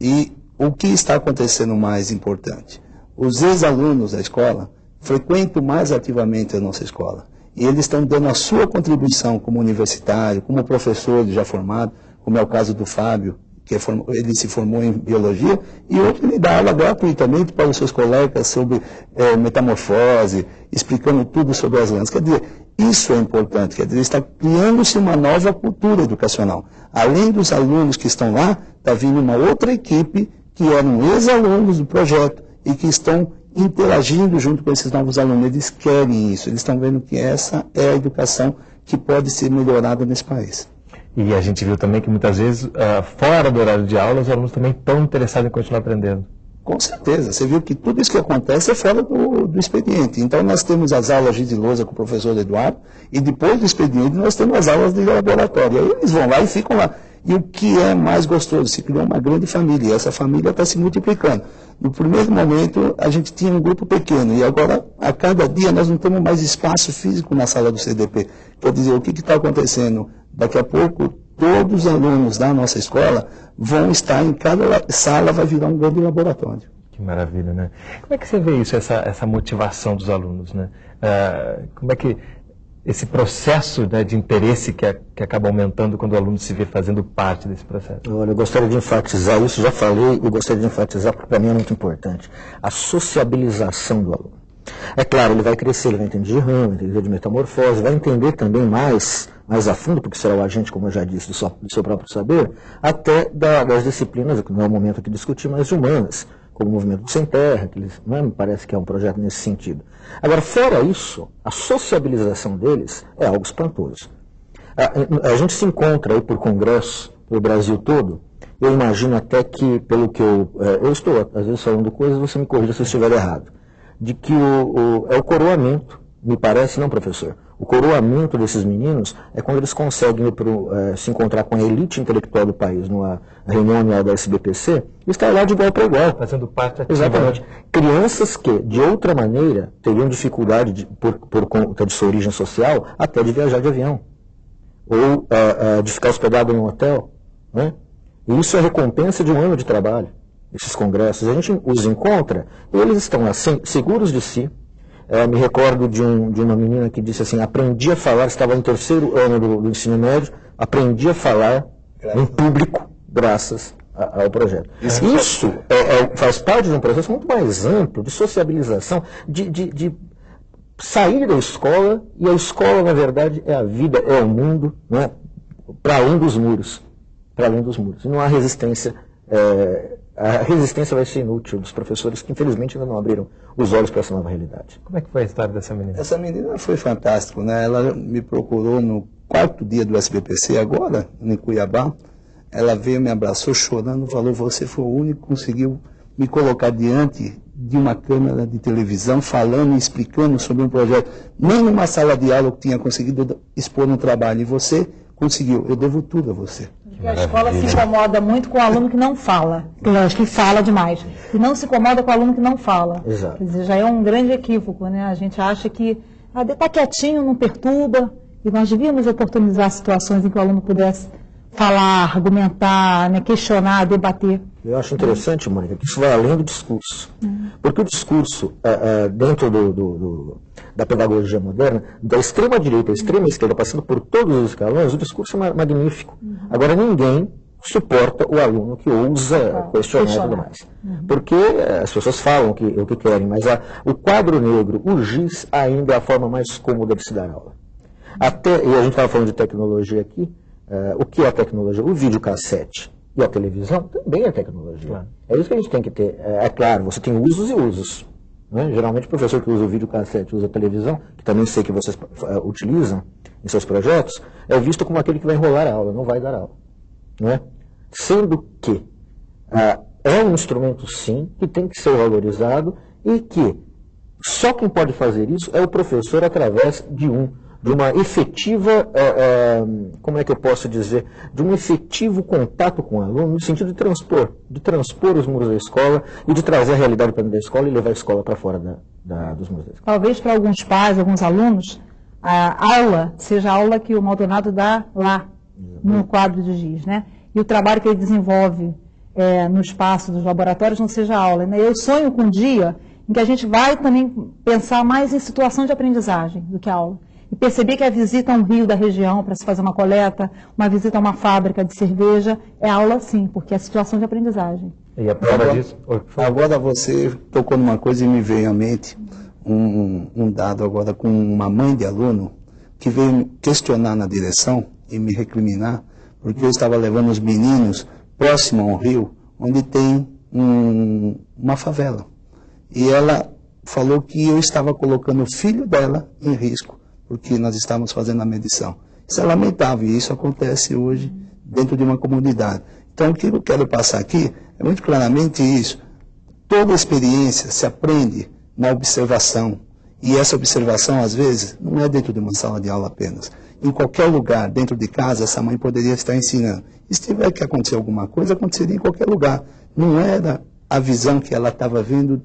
E o que está acontecendo mais importante? Os ex-alunos da escola frequentam mais ativamente a nossa escola. E eles estão dando a sua contribuição como universitário, como professor já formado, como é o caso do Fábio, que ele se formou em biologia, e hoje ele dá aula gratuitamente para os seus colegas sobre metamorfose, explicando tudo sobre as lãs. Quer dizer, isso é importante, quer dizer, está criando-se uma nova cultura educacional. Além dos alunos que estão lá, está vindo uma outra equipe que eram ex-alunos do projeto e que estão interagindo junto com esses novos alunos. Eles querem isso, eles estão vendo que essa é a educação que pode ser melhorada nesse país. E a gente viu também que muitas vezes, fora do horário de aula, os alunos também estão interessados em continuar aprendendo. Com certeza. Você viu que tudo isso que acontece é fora do expediente. Então, nós temos as aulas de lousa com o professor Eduardo, e depois do expediente nós temos as aulas de laboratório. Aí eles vão lá e ficam lá. E o que é mais gostoso? Se criou uma grande família, e essa família está se multiplicando. No primeiro momento, a gente tinha um grupo pequeno, e agora, a cada dia, nós não temos mais espaço físico na sala do CDP. Quer dizer, o que está acontecendo? Daqui a pouco, todos os alunos da nossa escola vão estar em cada sala, vai virar um grande laboratório. Que maravilha, né? Como é que você vê isso, essa motivação dos alunos, né? Como é que esse processo, né, de interesse que acaba aumentando quando o aluno se vê fazendo parte desse processo? Olha, eu gostaria de enfatizar isso, já falei, e gostaria de enfatizar porque para mim é muito importante. A sociabilização do aluno. É claro, ele vai crescer, ele vai entender de RAM, vai entender de metamorfose, vai entender também mais a fundo, porque será o agente, como eu já disse, do seu próprio saber, até das disciplinas, que não é o momento aqui de discutir, mas humanas, como o movimento do Sem Terra, que eles, me parece que é um projeto nesse sentido. Agora, fora isso, a sociabilização deles é algo espantoso. A gente se encontra aí por congresso, pelo Brasil todo, eu imagino até que, pelo que eu estou, às vezes, falando coisas, você me corrija se eu estiver errado, de que é o coroamento, me parece, não, professor, o coroamento desses meninos é quando eles conseguem se encontrar com a elite intelectual do país, numa reunião anual da SBPC, e estar lá de igual para igual. Fazendo parte ativa. Exatamente. Crianças que, de outra maneira, teriam dificuldade, por conta de sua origem social, até de viajar de avião, ou de ficar hospedado em um hotel, né? E isso é recompensa de um ano de trabalho, esses congressos. A gente os encontra, e eles estão assim, seguros de si. Me recordo de uma menina que disse assim, aprendi a falar, estava no 3º ano do ensino médio, aprendi a falar em público graças ao projeto. Isso faz parte de um processo muito mais amplo de sociabilização, de sair da escola, e a escola, na verdade, é a vida, é o mundo, né, para além dos muros. Para além dos muros. E não há resistência. A resistência vai ser inútil dos professores que, infelizmente, ainda não abriram os olhos para essa nova realidade. Como é que foi a história dessa menina? Essa menina foi fantástica, né? Ela me procurou no 4º dia do SBPC, agora, em Cuiabá. Ela veio, me abraçou chorando, falou, você foi o único que conseguiu me colocar diante de uma câmera de televisão, falando e explicando sobre um projeto. Nem numa sala de aula eu tinha conseguido expor um trabalho, e você conseguiu. Eu devo tudo a você. Porque a escola se incomoda muito com o aluno que não fala, que fala demais, e não se incomoda com o aluno que não fala. Exato. Quer dizer, já é um grande equívoco, né? A gente acha que está quietinho, não perturba, e nós devíamos oportunizar situações em que o aluno pudesse falar, argumentar, né, questionar, debater. Eu acho interessante, Mônica, que isso vai além do discurso. Porque o discurso, dentro da pedagogia moderna, da extrema-direita à extrema-esquerda, passando por todos os escalões, o discurso é magnífico. Agora, ninguém suporta o aluno que ousa questionar e tudo mais. Porque as pessoas falam o que querem, mas o quadro negro, o giz, ainda é a forma mais cômoda de se dar aula. E a gente estava falando de tecnologia aqui. O que é a tecnologia? O videocassete e a televisão também é tecnologia. Claro. É isso que a gente tem que ter. É claro, você tem usos e usos. Né? Geralmente o professor que usa o videocassete, usa a televisão, que também sei que vocês utilizam em seus projetos, é visto como aquele que vai enrolar a aula, não vai dar aula. Não é? Sendo que é um instrumento, sim, que tem que ser valorizado, e que só quem pode fazer isso é o professor através de uma efetiva, como é que eu posso dizer, de um efetivo contato com o aluno, no sentido de transpor os muros da escola e de trazer a realidade para dentro da escola e levar a escola para fora dos muros da escola. Talvez para alguns pais, alguns alunos, a aula seja a aula que o Maldonado dá lá, no quadro de giz, né? E o trabalho que ele desenvolve no espaço dos laboratórios não seja aula, né? Eu sonho com um dia em que a gente vai também pensar mais em situação de aprendizagem do que aula. E perceber que a visita a um rio da região para se fazer uma coleta, uma visita a uma fábrica de cerveja, é aula sim, porque é situação de aprendizagem. E a prova disso? Agora você tocou numa coisa e me veio à mente um dado agora com uma mãe de aluno que veio me questionar na direção e me recriminar, porque eu estava levando os meninos próximo a um rio, onde tem uma favela. E ela falou que eu estava colocando o filho dela em risco, porque nós estávamos fazendo a medição. Isso é lamentável, e isso acontece hoje dentro de uma comunidade. Então, o que eu quero passar aqui é muito claramente isso. Toda experiência se aprende na observação, e essa observação, às vezes, não é dentro de uma sala de aula apenas. Em qualquer lugar, dentro de casa, essa mãe poderia estar ensinando. E se tiver que acontecer alguma coisa, aconteceria em qualquer lugar. Não era a visão que ela estava vendo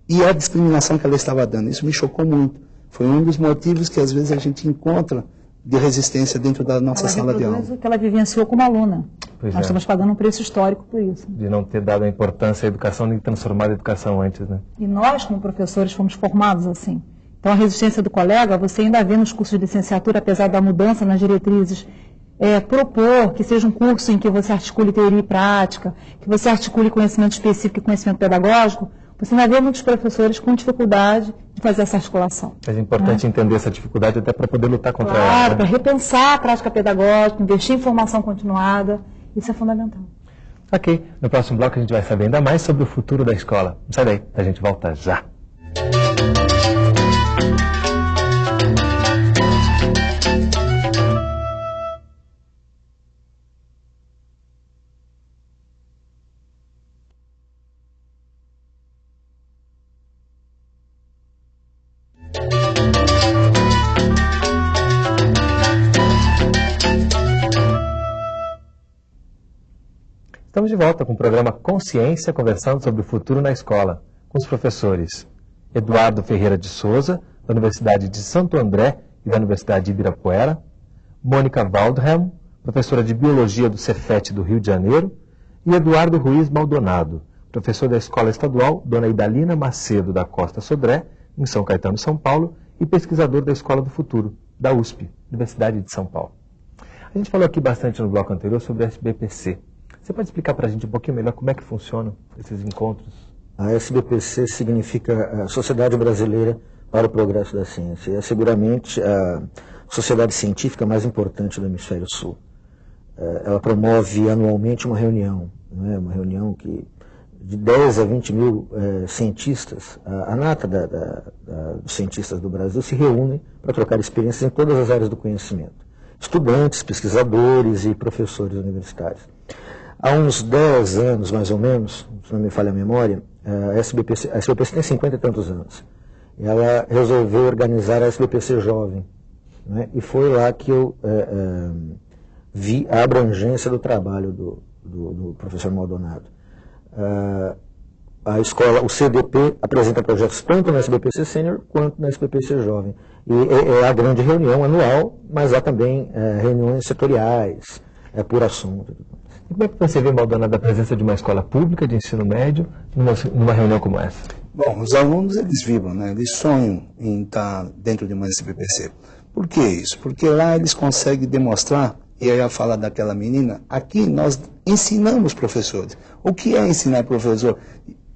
e a discriminação que ela estava dando. Isso me chocou muito. Foi um dos motivos que às vezes a gente encontra de resistência dentro da nossa sala de aula. O que ela vivenciou como aluna. Pois Nós é. estamos pagando um preço histórico por isso. De não ter dado a importância à educação nem transformado a educação antes, né? E nós, como professores, fomos formados assim. Então, a resistência do colega, você ainda vê nos cursos de licenciatura, apesar da mudança nas diretrizes, propor que seja um curso em que você articule teoria e prática, que você articule conhecimento específico e conhecimento pedagógico, você ainda vê muitos professores com dificuldade de fazer essa articulação. É importante entender essa dificuldade até para poder lutar contra ela. Claro, Né? para repensar a prática pedagógica, investir em formação continuada, isso é fundamental. Ok, no próximo bloco a gente vai saber ainda mais sobre o futuro da escola. Não sai daí, a gente volta já. Estamos de volta com o programa Consciência, conversando sobre o futuro na escola, com os professores Eduardo Ferreira de Souza, da Universidade de Santo André e da Universidade de Ibirapuera, Mônica Waldhelm, professora de Biologia do Cefet do Rio de Janeiro, e Eduardo Ruiz Maldonado, professor da Escola Estadual Dona Idalina Macedo da Costa Sodré, em São Caetano, São Paulo, e pesquisador da Escola do Futuro, da USP, Universidade de São Paulo. A gente falou aqui bastante no bloco anterior sobre a SBPC. Você pode explicar para a gente um pouquinho melhor como é que funcionam esses encontros? A SBPC significa a Sociedade Brasileira para o Progresso da Ciência. É seguramente a sociedade científica mais importante do Hemisfério Sul. Ela promove anualmente uma reunião, né? Uma reunião que de 10 a 20 mil cientistas, a nata dos cientistas do Brasil se reúnem para trocar experiências em todas as áreas do conhecimento. Estudantes, pesquisadores e professores universitários. Há uns 10 anos, mais ou menos, se não me falha a memória, a SBPC tem 50 e tantos anos. Ela resolveu organizar a SBPC Jovem, né? E foi lá que eu vi a abrangência do trabalho do professor Maldonado. A escola, o CDP, apresenta projetos tanto na SBPC Sênior quanto na SBPC Jovem. E é a grande reunião anual, mas há também reuniões setoriais, por assunto. E como é que você vê, Maldonado, a presença de uma escola pública de ensino médio numa reunião como essa? Bom, os alunos, eles vibram, né? Eles sonham em estar dentro de uma SBPC. Por que isso? Porque lá eles conseguem demonstrar, e aí eu falo daquela menina, aqui nós ensinamos professores. O que é ensinar professor?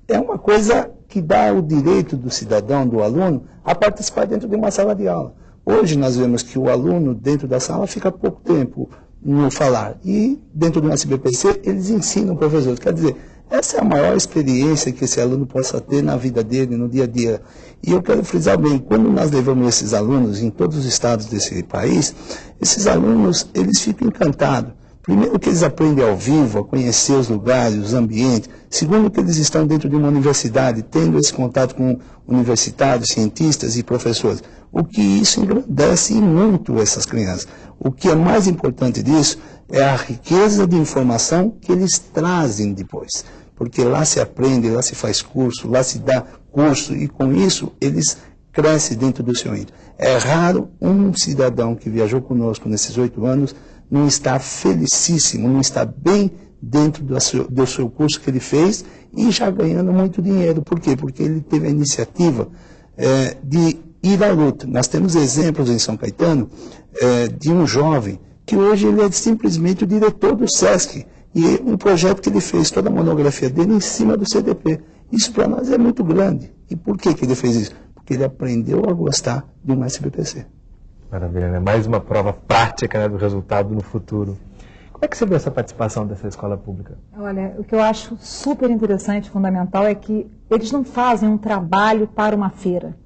É uma coisa que dá o direito do cidadão, do aluno, a participar dentro de uma sala de aula. Hoje nós vemos que o aluno dentro da sala fica pouco tempo no falar. E dentro do SBPC eles ensinam professores. Quer dizer, essa é a maior experiência que esse aluno possa ter na vida dele, no dia a dia. E eu quero frisar bem, quando nós levamos esses alunos em todos os estados desse país, esses alunos, eles ficam encantados. Primeiro que eles aprendem ao vivo, a conhecer os lugares, os ambientes. Segundo que eles estão dentro de uma universidade, tendo esse contato com universitários, cientistas e professores. O que isso engrandece muito essas crianças. O que é mais importante disso é a riqueza de informação que eles trazem depois. Porque lá se aprende, lá se faz curso, lá se dá curso e com isso eles crescem dentro do seu índio. É raro um cidadão que viajou conosco nesses 8 anos não estar felicíssimo, não estar bem dentro do seu curso que ele fez e já ganhando muito dinheiro. Por quê? Porque ele teve a iniciativa de ir à luta. Nós temos exemplos em São Caetano de um jovem que hoje ele é simplesmente o diretor do SESC. E um projeto que ele fez, toda a monografia dele em cima do CDP. Isso para nós é muito grande. E por que ele fez isso? Porque ele aprendeu a gostar de uma SBPC. Maravilha, né? Mais uma prova prática, né, do resultado no futuro. Como é que você vê essa participação dessa escola pública? Olha, o que eu acho super interessante, fundamental, é que eles não fazem um trabalho para uma feira.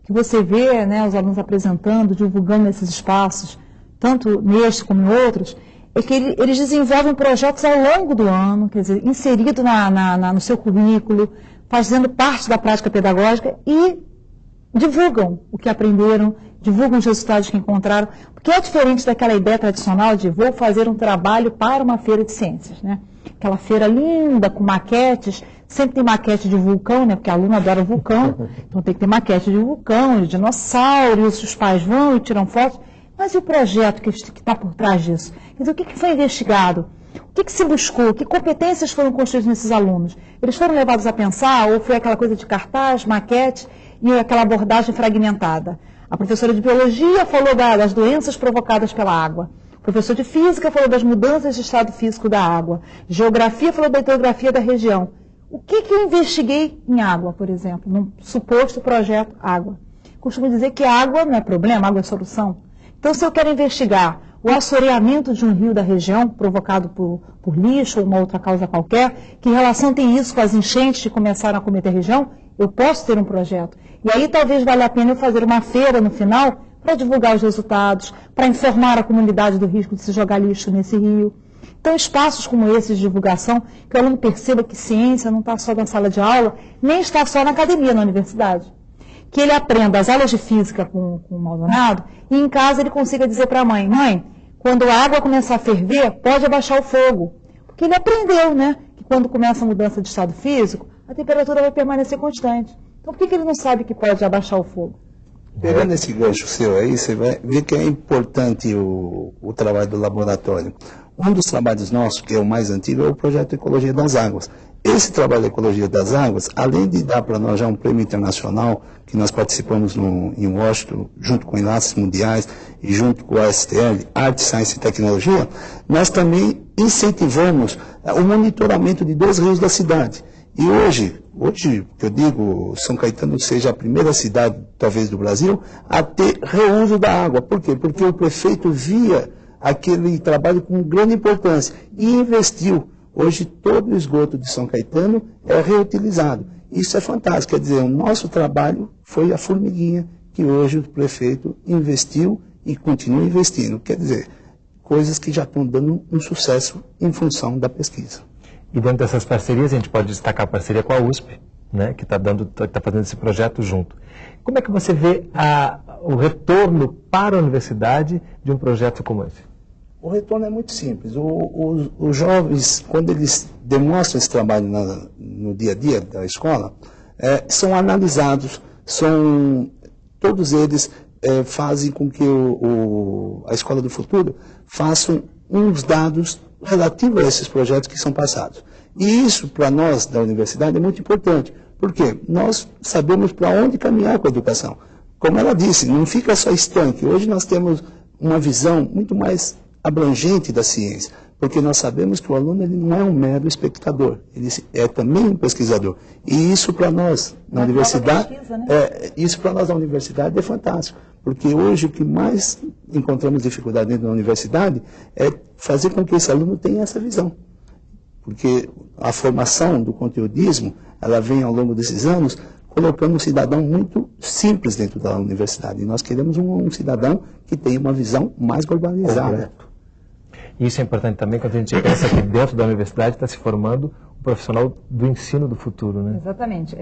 O que você vê, né, os alunos apresentando, divulgando nesses espaços, tanto neste como em outros, é que eles desenvolvem projetos ao longo do ano, quer dizer, inserido no seu currículo, fazendo parte da prática pedagógica e divulgam o que aprenderam, divulgam os resultados que encontraram, porque é diferente daquela ideia tradicional de vou fazer um trabalho para uma feira de ciências, né? Aquela feira linda, com maquetes, sempre tem maquete de vulcão, né? Porque aluno adora vulcão, então tem que ter maquete de vulcão, de dinossauros, os pais vão e tiram fotos, mas e o projeto que está por trás disso? Quer dizer, o que foi investigado? O que se buscou? Que competências foram construídas nesses alunos? Eles foram levados a pensar ou foi aquela coisa de cartaz, maquete e aquela abordagem fragmentada? A professora de biologia falou das doenças provocadas pela água. O professor de física falou das mudanças de estado físico da água. Geografia falou da hidrografia da região. O que eu investiguei em água, por exemplo, num suposto projeto água? Costumo dizer que água não é problema, água é solução. Então, se eu quero investigar o assoreamento de um rio da região, provocado por lixo ou uma outra causa qualquer, que relação tem isso com as enchentes que começaram a cometer a região, eu posso ter um projeto. E aí talvez valha a pena eu fazer uma feira no final para divulgar os resultados, para informar a comunidade do risco de se jogar lixo nesse rio. Então, espaços como esses de divulgação, que o aluno perceba que ciência não está só na sala de aula, nem está só na academia, na universidade. Que ele aprenda as aulas de física com o Maldonado e em casa ele consiga dizer para a mãe, mãe, quando a água começar a ferver, pode abaixar o fogo. Porque ele aprendeu, né, que quando começa a mudança de estado físico, a temperatura vai permanecer constante. Então, por que ele não sabe que pode abaixar o fogo? Pegando esse gancho seu aí, você vai ver que é importante o trabalho do laboratório. Um dos trabalhos nossos, que é o mais antigo, é o projeto Ecologia das Águas. Esse trabalho de Ecologia das Águas, além de dar para nós já um prêmio internacional, que nós participamos em Washington, junto com Enlaces Mundiais e junto com a STL, Arte, Ciência e Tecnologia, nós também incentivamos o monitoramento de 2 rios da cidade. E hoje, que eu digo, São Caetano seja a primeira cidade, talvez, do Brasil, a ter reuso da água. Por quê? Porque o prefeito via aquele trabalho com grande importância e investiu. Hoje, todo o esgoto de São Caetano é reutilizado. Isso é fantástico. Quer dizer, o nosso trabalho foi a formiguinha que hoje o prefeito investiu e continua investindo. Quer dizer, coisas que já estão dando um sucesso em função da pesquisa. E dentro dessas parcerias, a gente pode destacar a parceria com a USP, né, que está fazendo esse projeto junto. Como é que você vê o retorno para a universidade de um projeto como esse? O retorno é muito simples. Os jovens, quando eles demonstram esse trabalho no dia a dia da escola, são analisados, todos eles fazem com que a Escola do Futuro faça uns dados relativos a esses projetos que são passados. E isso, para nós, da universidade, é muito importante. Por quê? Nós sabemos para onde caminhar com a educação. Como ela disse, não fica só estanque. Hoje nós temos uma visão muito mais abrangente da ciência, porque nós sabemos que o aluno ele não é um mero espectador, ele é também um pesquisador. E isso para nós na universidade, pesquisa, né? Isso para nós na universidade é fantástico, porque hoje o que mais encontramos dificuldade dentro da universidade é fazer com que esse aluno tenha essa visão, porque a formação do conteudismo ela vem ao longo desses anos colocando um cidadão muito simples dentro da universidade. E nós queremos um cidadão que tenha uma visão mais globalizada. Isso é importante também quando a gente pensa que dentro da universidade está se formando um profissional do ensino do futuro, né? Exatamente.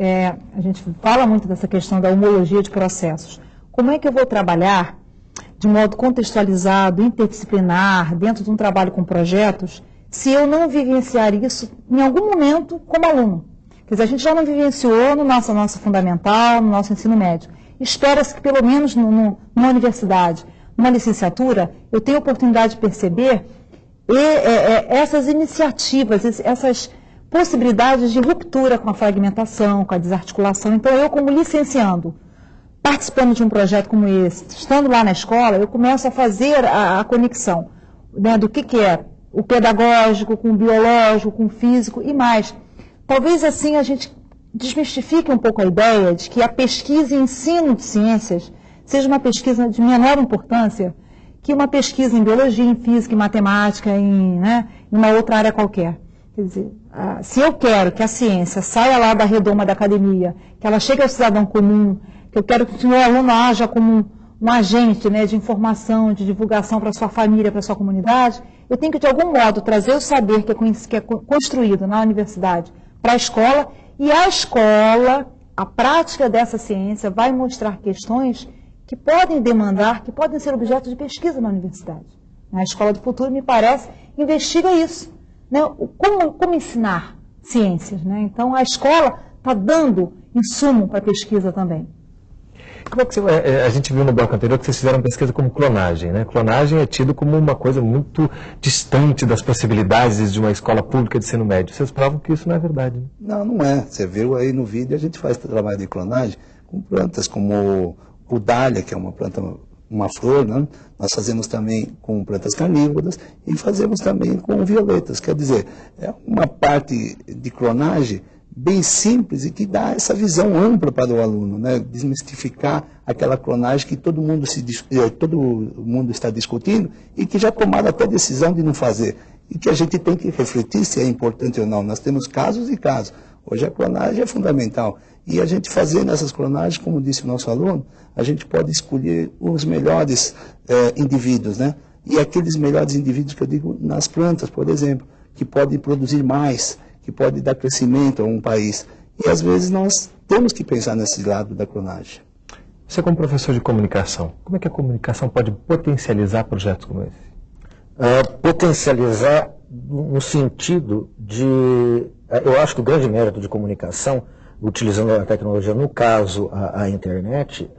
A gente fala muito dessa questão da homologia de processos. Como é que eu vou trabalhar de modo contextualizado, interdisciplinar, dentro de um trabalho com projetos, se eu não vivenciar isso em algum momento como aluno? Quer dizer, a gente já não vivenciou no nosso fundamental, no nosso ensino médio. Espera-se que pelo menos numa universidade, numa licenciatura, eu tenha a oportunidade de perceber essas iniciativas, essas possibilidades de ruptura com a fragmentação, com a desarticulação. Então, eu como licenciando, participando de um projeto como esse, estando lá na escola, eu começo a fazer a conexão, né, do que é o pedagógico com o biológico, com o físico e mais. Talvez assim a gente desmistifique um pouco a ideia de que a pesquisa e ensino de ciências seja uma pesquisa de menor importância que uma pesquisa em biologia, em física, em matemática, em uma outra área qualquer. Quer dizer, se eu quero que a ciência saia lá da redoma da academia, que ela chegue ao cidadão comum, que eu quero que o meu aluno haja como um agente, né, de informação, de divulgação para a sua família, para a sua comunidade, eu tenho que, de algum modo, trazer o saber que é construído na universidade para a escola, e a escola, a prática dessa ciência, vai mostrar questões que podem demandar, que podem ser objeto de pesquisa na universidade. A Escola do Futuro, me parece, investiga isso. Né? Como ensinar ciências. Né? Então, a escola está dando insumo para a pesquisa também. Como é que a gente viu no bloco anterior que vocês fizeram pesquisa como clonagem, né? Clonagem é tido como uma coisa muito distante das possibilidades de uma escola pública de ensino médio. Vocês provam que isso não é verdade, né? Não, não é. Você viu aí no vídeo, a gente faz trabalho de clonagem com plantas como o dália, que é uma planta, uma flor, né? Nós fazemos também com plantas carnívoras e fazemos também com violetas. Quer dizer, é uma parte de clonagem bem simples e que dá essa visão ampla para o aluno, né? Desmistificar aquela clonagem que todo mundo está discutindo e que já tomaram até decisão de não fazer. E que a gente tem que refletir se é importante ou não. Nós temos casos e casos. Hoje a clonagem é fundamental. E a gente fazendo essas clonagens, como disse o nosso aluno, a gente pode escolher os melhores indivíduos, né? E aqueles melhores indivíduos que eu digo nas plantas, por exemplo, que podem produzir mais, que pode dar crescimento a um país. E às vezes nós temos que pensar nesse lado da clonagem. Você como professor de comunicação, como é que a comunicação pode potencializar projetos como esse? Potencializar no sentido de... Eu acho que o grande mérito de comunicação, utilizando a tecnologia, no caso a internet,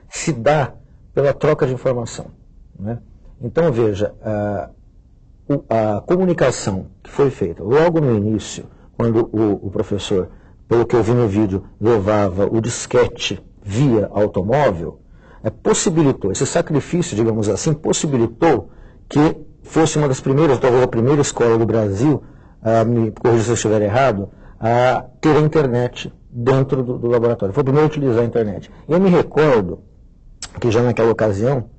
se dá pela troca de informação, né? Então veja, a comunicação que foi feita logo no início, quando o professor, pelo que eu vi no vídeo, levava o disquete via automóvel, possibilitou, esse sacrifício, digamos assim, possibilitou que fosse uma das primeiras, talvez a primeira escola do Brasil, me corrija se eu estiver errado, a ter a internet dentro do laboratório. Foi o primeiro a utilizar a internet. Eu me recordo que já naquela ocasião,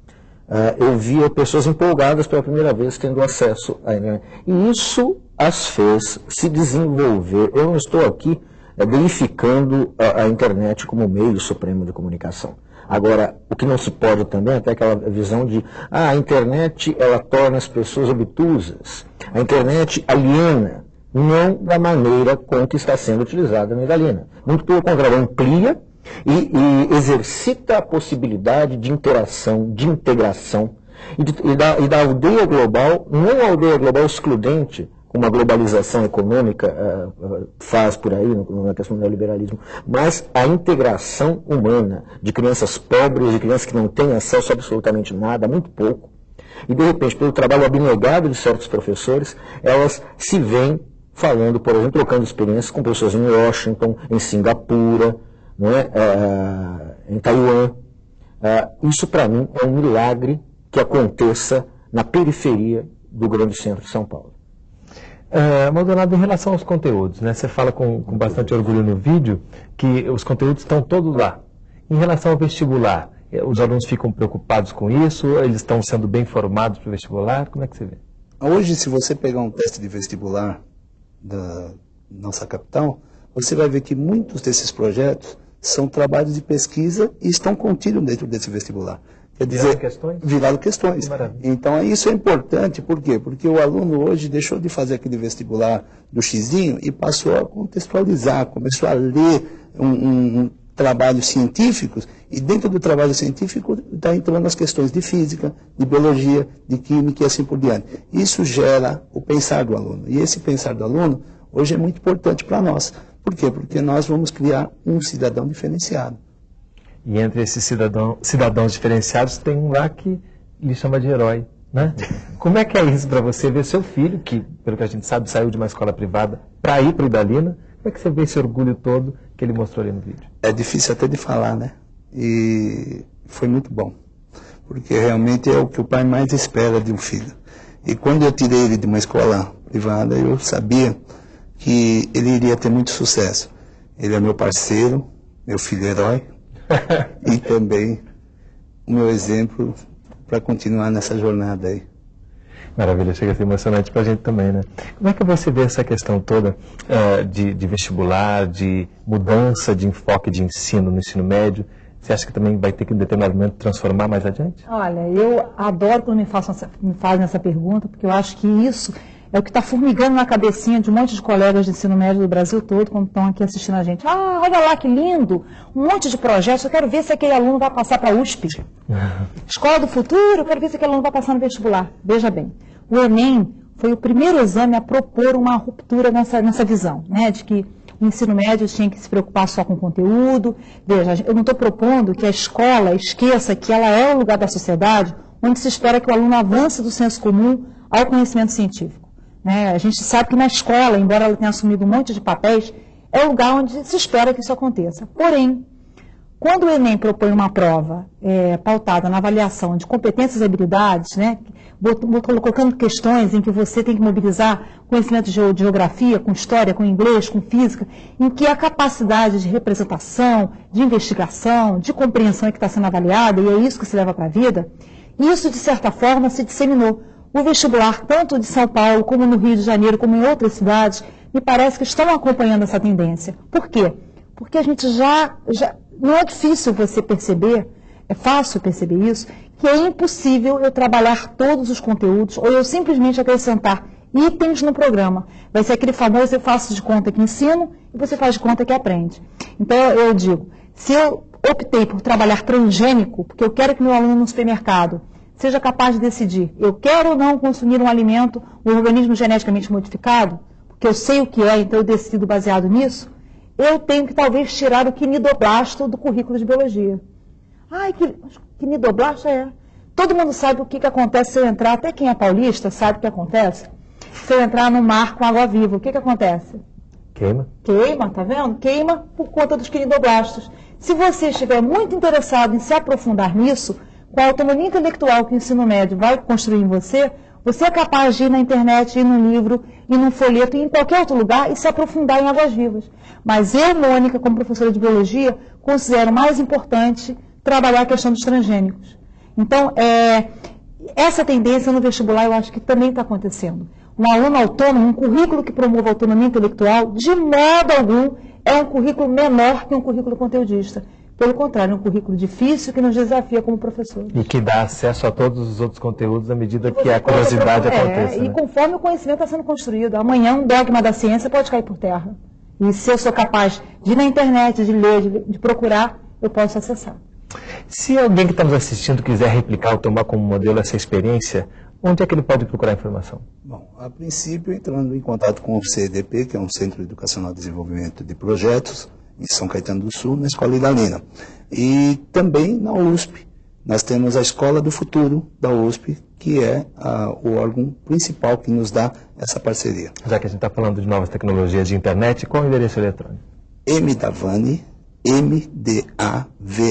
eu via pessoas empolgadas pela primeira vez tendo acesso à internet. E isso as fez se desenvolver. Eu não estou aqui deificando a internet como meio supremo de comunicação. Agora, o que não se pode também é ter aquela visão de a internet ela torna as pessoas obtusas. A internet aliena, não da maneira com que está sendo utilizada na aliena. Muito pelo contrário, amplia e exercita a possibilidade de interação, de integração e da aldeia global, não a aldeia global excludente, como a globalização econômica faz por aí, na questão do neoliberalismo, mas a integração humana de crianças pobres, de crianças que não têm acesso a absolutamente nada, muito pouco, e de repente, pelo trabalho abnegado de certos professores, elas se veem falando, por exemplo, trocando experiências com pessoas em Washington, em Singapura, não é? Em Taiwan. Isso, para mim, é um milagre que aconteça na periferia do grande centro de São Paulo. Maldonado, em relação aos conteúdos, né? Você fala com bastante orgulho no vídeo que os conteúdos estão todos lá. Em relação ao vestibular, os alunos ficam preocupados com isso? Eles estão sendo bem formados para o vestibular? Como é que você vê? Hoje, se você pegar um teste de vestibular da nossa capital, você vai ver que muitos desses projetos são trabalhos de pesquisa e estão contidos dentro desse vestibular. Quer dizer, viraram questões. Então, isso é importante, por quê? Porque o aluno hoje deixou de fazer aquele vestibular do xizinho e passou a contextualizar, começou a ler trabalhos científicos, e dentro do trabalho científico está entrando as questões de física, de biologia, de química e assim por diante. Isso gera o pensar do aluno. E esse pensar do aluno hoje é muito importante para nós. Por quê? Porque nós vamos criar um cidadão diferenciado. E entre esses cidadãos diferenciados tem um lá que lhe chama de herói, né? Como é que é isso para você ver seu filho, que, pelo que a gente sabe, saiu de uma escola privada para ir para o Idalina? Como é que você vê esse orgulho todo que ele mostrou ali no vídeo? É difícil até de falar, né? E foi muito bom, porque realmente é o que o pai mais espera de um filho. E quando eu tirei ele de uma escola privada, eu sabia que ele iria ter muito sucesso. Ele é meu parceiro, meu filho herói, e também o meu exemplo para continuar nessa jornada aí. Maravilha, chega a ser emocionante para a gente também, né? Como é que você vê essa questão toda de vestibular, de mudança de enfoque de ensino no ensino médio? Você acha que também vai ter que, em determinado momento, transformar mais adiante? Olha, eu adoro quando me fazem essa pergunta, porque eu acho que isso é o que está formigando na cabecinha de um monte de colegas de ensino médio do Brasil todo, quando estão aqui assistindo a gente. Ah, olha lá que lindo! Um monte de projetos, eu quero ver se aquele aluno vai passar para a USP. Escola do Futuro, eu quero ver se aquele aluno vai passar no vestibular. Veja bem, o Enem foi o primeiro exame a propor uma ruptura nessa visão, né, de que o ensino médio tinha que se preocupar só com o conteúdo. Veja, eu não estou propondo que a escola esqueça que ela é o lugar da sociedade onde se espera que o aluno avance do senso comum ao conhecimento científico. Né? A gente sabe que na escola, embora ela tenha assumido um monte de papéis, é o lugar onde se espera que isso aconteça. Porém, quando o Enem propõe uma prova pautada na avaliação de competências e habilidades, né, colocando questões em que você tem que mobilizar conhecimento de geografia, com história, com inglês, com física, em que a capacidade de representação, de investigação, de compreensão é que está sendo avaliada, e é isso que se leva para a vida, isso, de certa forma, se disseminou. O vestibular, tanto de São Paulo, como no Rio de Janeiro, como em outras cidades, me parece que estão acompanhando essa tendência. Por quê? Porque a gente já não é difícil você perceber, é fácil perceber isso, que é impossível eu trabalhar todos os conteúdos ou eu simplesmente acrescentar itens no programa. Vai ser aquele famoso eu faço de conta que ensino e você faz de conta que aprende. Então eu digo, se eu optei por trabalhar transgênico, porque eu quero que meu aluno no supermercado seja capaz de decidir, eu quero ou não consumir um alimento, um organismo geneticamente modificado, porque eu sei o que é, então eu decido baseado nisso, eu tenho que talvez tirar o quinidoblasto do currículo de biologia. Ai, quinidoblasto é. Todo mundo sabe o que acontece se eu entrar, até quem é paulista sabe o que acontece. Se eu entrar no mar com água viva, o que acontece? Queima. Queima, tá vendo? Queima por conta dos quinidoblastos. Se você estiver muito interessado em se aprofundar nisso, com a autonomia intelectual que o ensino médio vai construir em você, você é capaz de ir na internet, ir num livro, ir num folheto, ir em qualquer outro lugar e se aprofundar em águas vivas. Mas eu, Mônica, como professora de biologia, considero mais importante trabalhar a questão dos transgênicos. Então, essa tendência no vestibular eu acho que também está acontecendo. Um aluno autônomo, um currículo que promova a autonomia intelectual, de modo algum, é um currículo menor que um currículo conteudista. Pelo contrário, é um currículo difícil que nos desafia como professor. E que dá acesso a todos os outros conteúdos à medida que a curiosidade aconteça. E conforme o conhecimento está sendo construído. Amanhã um dogma da ciência pode cair por terra. E se eu sou capaz de ir na internet, de ler, de procurar, eu posso acessar. Se alguém que está nos assistindo quiser replicar ou tomar como modelo essa experiência, onde é que ele pode procurar informação? Bom, a princípio, entrando em contato com o CEDP, que é um Centro Educacional de Desenvolvimento de Projetos, em São Caetano do Sul, na Escola Idalina. E também na USP. Nós temos a Escola do Futuro da USP, que é o órgão principal que nos dá essa parceria. Já que a gente está falando de novas tecnologias de internet, qual é o endereço eletrônico? mdavani, mdavani,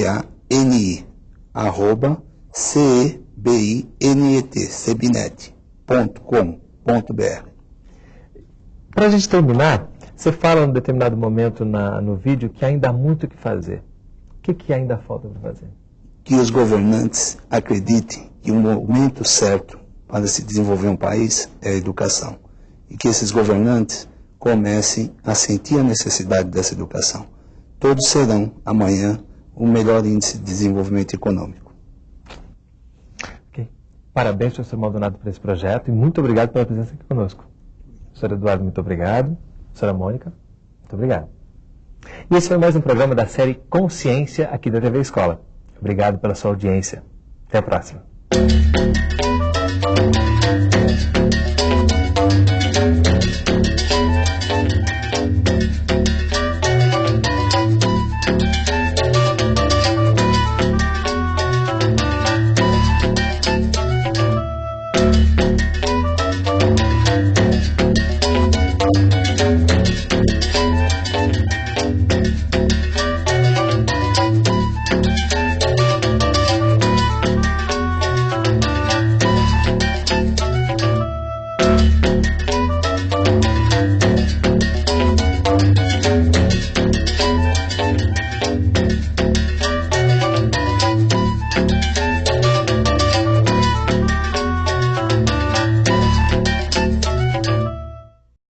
@cebinet.com.br. Para a gente terminar, você fala em um determinado momento no vídeo que ainda há muito o que fazer. O que ainda falta para fazer? Que os governantes acreditem que o momento certo para se desenvolver um país é a educação. E que esses governantes comecem a sentir a necessidade dessa educação. Todos serão, amanhã, o melhor índice de desenvolvimento econômico. Okay. Parabéns, professor Maldonado, por esse projeto e muito obrigado pela presença aqui conosco. Professor Eduardo, muito obrigado. Professora Mônica, muito obrigado. E esse foi mais um programa da série Consciência aqui da TV Escola. Obrigado pela sua audiência. Até a próxima.